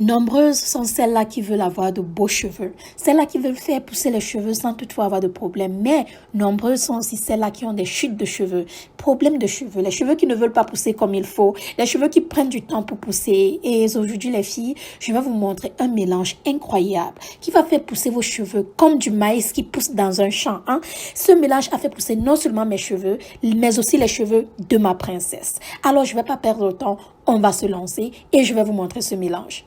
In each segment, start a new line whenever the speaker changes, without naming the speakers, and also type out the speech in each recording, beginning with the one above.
Nombreuses sont celles-là qui veulent avoir de beaux cheveux, celles-là qui veulent faire pousser les cheveux sans toutefois avoir de problème. Mais nombreuses sont aussi celles-là qui ont des chutes de cheveux, problèmes de cheveux, les cheveux qui ne veulent pas pousser comme il faut, les cheveux qui prennent du temps pour pousser. Et aujourd'hui les filles, je vais vous montrer un mélange incroyable qui va faire pousser vos cheveux comme du maïs qui pousse dans un champ. Ce mélange a fait pousser non seulement mes cheveux, mais aussi les cheveux de ma princesse. Alors je ne vais pas perdre le temps, on va se lancer et je vais vous montrer ce mélange.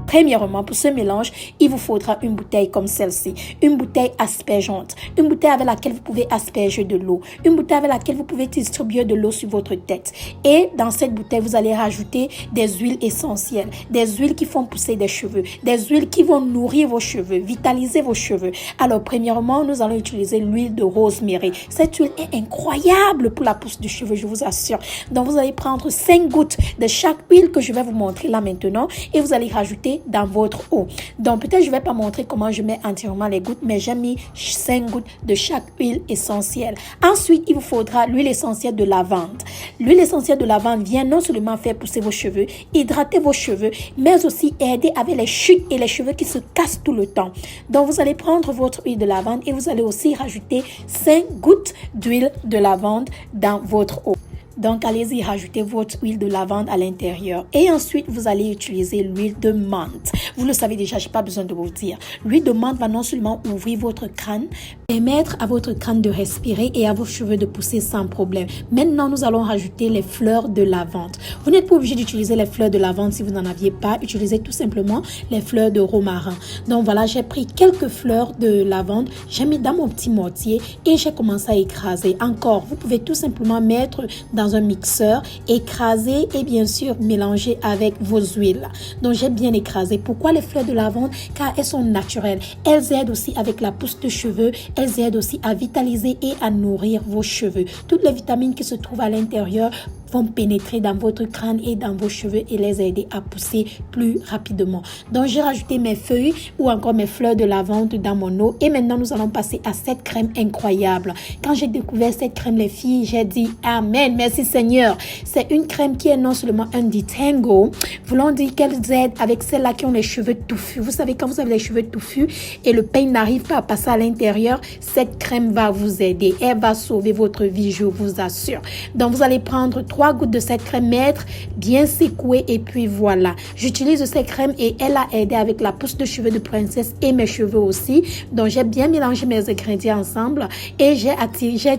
Premièrement, pour ce mélange, il vous faudra une bouteille comme celle-ci, une bouteille aspergeante, une bouteille avec laquelle vous pouvez asperger de l'eau, une bouteille avec laquelle vous pouvez distribuer de l'eau sur votre tête. Et dans cette bouteille, vous allez rajouter des huiles essentielles, des huiles qui font pousser des cheveux, des huiles qui vont nourrir vos cheveux, vitaliser vos cheveux. Alors, premièrement, nous allons utiliser l'huile de rosemary. Cette huile est incroyable pour la pousse du cheveu, je vous assure. Donc, vous allez prendre 5 gouttes de chaque huile que je vais vous montrer là maintenant et vous allez rajouter dans votre eau. Donc peut-être je vais pas montrer comment je mets entièrement les gouttes, mais j'ai mis 5 gouttes de chaque huile essentielle. Ensuite, il vous faudra l'huile essentielle de lavande. L'huile essentielle de lavande vient non seulement faire pousser vos cheveux, hydrater vos cheveux, mais aussi aider avec les chutes et les cheveux qui se cassent tout le temps. Donc vous allez prendre votre huile de lavande et vous allez aussi rajouter 5 gouttes d'huile de lavande dans votre eau. Donc, allez-y, rajoutez votre huile de lavande à l'intérieur. Et ensuite, vous allez utiliser l'huile de menthe. Vous le savez déjà, je n'ai pas besoin de vous le dire. L'huile de menthe va non seulement ouvrir votre crâne, permettre à votre crâne de respirer et à vos cheveux de pousser sans problème. Maintenant, nous allons rajouter les fleurs de lavande. Vous n'êtes pas obligé d'utiliser les fleurs de lavande si vous n'en aviez pas. Utilisez tout simplement les fleurs de romarin. Donc, voilà, j'ai pris quelques fleurs de lavande. J'ai mis dans mon petit mortier et j'ai commencé à écraser. Encore, vous pouvez tout simplement mettre dans un mixeur, écraser et bien sûr mélanger avec vos huiles. Donc j'ai bien écrasé. Pourquoi les fleurs de lavande? Car elles sont naturelles. Elles aident aussi avec la pousse de cheveux. Elles aident aussi à vitaliser et à nourrir vos cheveux. Toutes les vitamines qui se trouvent à l'intérieur vont pénétrer dans votre crâne et dans vos cheveux et les aider à pousser plus rapidement. Donc j'ai rajouté mes feuilles ou encore mes fleurs de lavande dans mon eau et maintenant nous allons passer à cette crème incroyable. Quand j'ai découvert cette crème les filles, j'ai dit amen, merci Seigneur. C'est une crème qui est non seulement un detangle, voulons dire qu'elle aide avec celles-là qui ont les cheveux touffus. Vous savez quand vous avez les cheveux touffus et le peigne n'arrive pas à passer à l'intérieur, cette crème va vous aider. Elle va sauver votre vie, je vous assure. Donc vous allez prendre 3 gouttes de cette crème, mettre bien secouer et puis voilà. J'utilise cette crème et elle a aidé avec la pousse de cheveux de princesse et mes cheveux aussi. Donc j'ai bien mélangé mes ingrédients ensemble et j'ai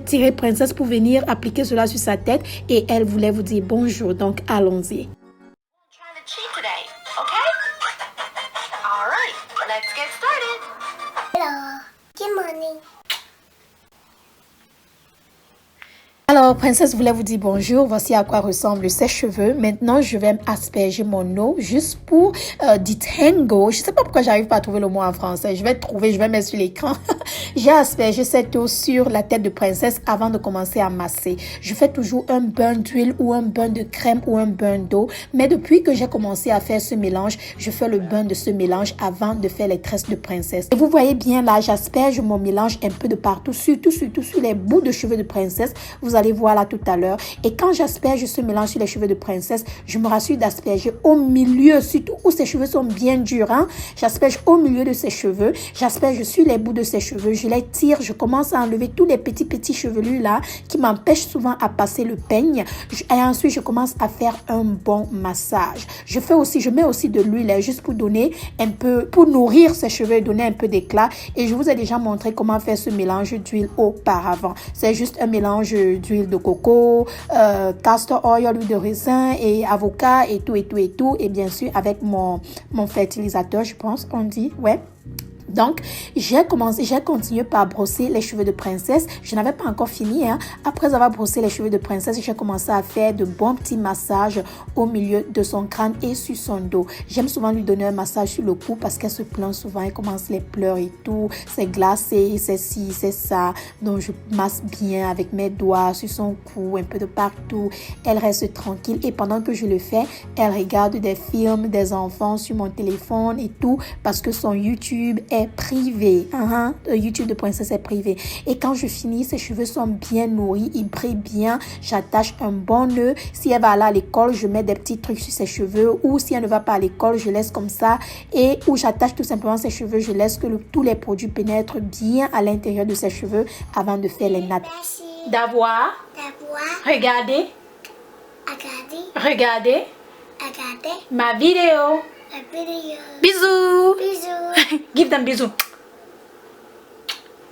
tiré princesse pour venir appliquer cela sur sa tête et elle voulait vous dire bonjour. Donc allons-y.
Hello, good morning.
Alors, princesse voulait vous dire bonjour. Voici à quoi ressemblent ses cheveux. Maintenant, je vais asperger mon eau juste pour detangle. Je ne sais pas pourquoi j'arrive pas à trouver le mot en français. Je vais mettre sur l'écran. J'ai aspergé cette eau sur la tête de princesse avant de commencer à masser. Je fais toujours un bain d'huile ou un bain de crème ou un bain d'eau. Mais depuis que j'ai commencé à faire ce mélange, je fais le bain de ce mélange avant de faire les tresses de princesse. Et vous voyez bien là, j'asperge mon mélange un peu de partout, surtout sur les bouts de cheveux de princesse. Vous allez voir là tout à l'heure. Et quand j'asperge ce mélange sur les cheveux de princesse, je me rassure d'asperger au milieu, surtout où ses cheveux sont bien durs. J'asperge au milieu de ses cheveux. J'asperge sur les bouts de ses cheveux. Je les tire. Je commence à enlever tous les petits chevelus là qui m'empêchent souvent à passer le peigne. Et ensuite, je commence à faire un bon massage. Je mets aussi de l'huile juste pour donner un peu, pour nourrir ses cheveux et donner un peu d'éclat. Et je vous ai déjà montré comment faire ce mélange d'huile auparavant. C'est juste un mélange d'huile de coco, castor oil, huile de raisin et avocat et tout. Et bien sûr, avec mon fertilisateur, je pense, on dit, ouais. Donc, j'ai continué par brosser les cheveux de princesse. Je n'avais pas encore fini. Après avoir brossé les cheveux de princesse, j'ai commencé à faire de bons petits massages au milieu de son crâne et sur son dos. J'aime souvent lui donner un massage sur le cou parce qu'elle se plaint souvent. Elle commence les pleurs et tout. C'est glacé, c'est ci, c'est ça. Donc, je masse bien avec mes doigts sur son cou, un peu de partout. Elle reste tranquille et pendant que je le fais, elle regarde des films, des enfants sur mon téléphone et tout parce que son YouTube est privé. YouTube de princesse est privé. Et quand je finis, ses cheveux sont bien nourris, ils brillent bien. J'attache un bon nœud. Si elle va aller à l'école, je mets des petits trucs sur ses cheveux. Ou si elle ne va pas à l'école, je laisse comme ça. Et où j'attache tout simplement ses cheveux, je laisse que tous les produits pénètrent bien à l'intérieur de ses cheveux avant de faire les nattes.
Merci.
D'avoir. Regardez. Regardez ma vidéo. Bisous. Give them bisous.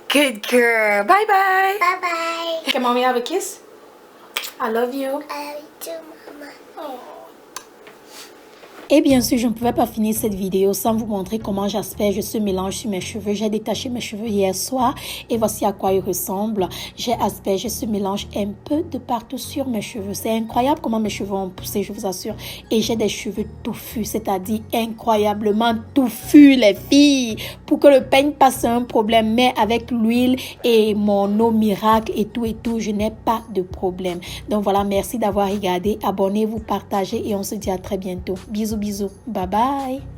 Good girl. Bye bye.
Bye bye.
Can mommy have a kiss? I love you.
I love you too, Mama.
Oh. Et bien sûr, je ne pouvais pas finir cette vidéo sans vous montrer comment j'asperge ce mélange sur mes cheveux. J'ai détaché mes cheveux hier soir et voici à quoi ils ressemblent. J'ai aspergé ce mélange un peu de partout sur mes cheveux. C'est incroyable comment mes cheveux ont poussé, je vous assure. Et j'ai des cheveux touffus, c'est-à-dire incroyablement touffus, les filles. Pour que le peigne passe un problème, mais avec l'huile et mon eau miracle et tout, je n'ai pas de problème. Donc voilà, merci d'avoir regardé. Abonnez-vous, partagez et on se dit à très bientôt. Bisous. Bisous. Bye bye.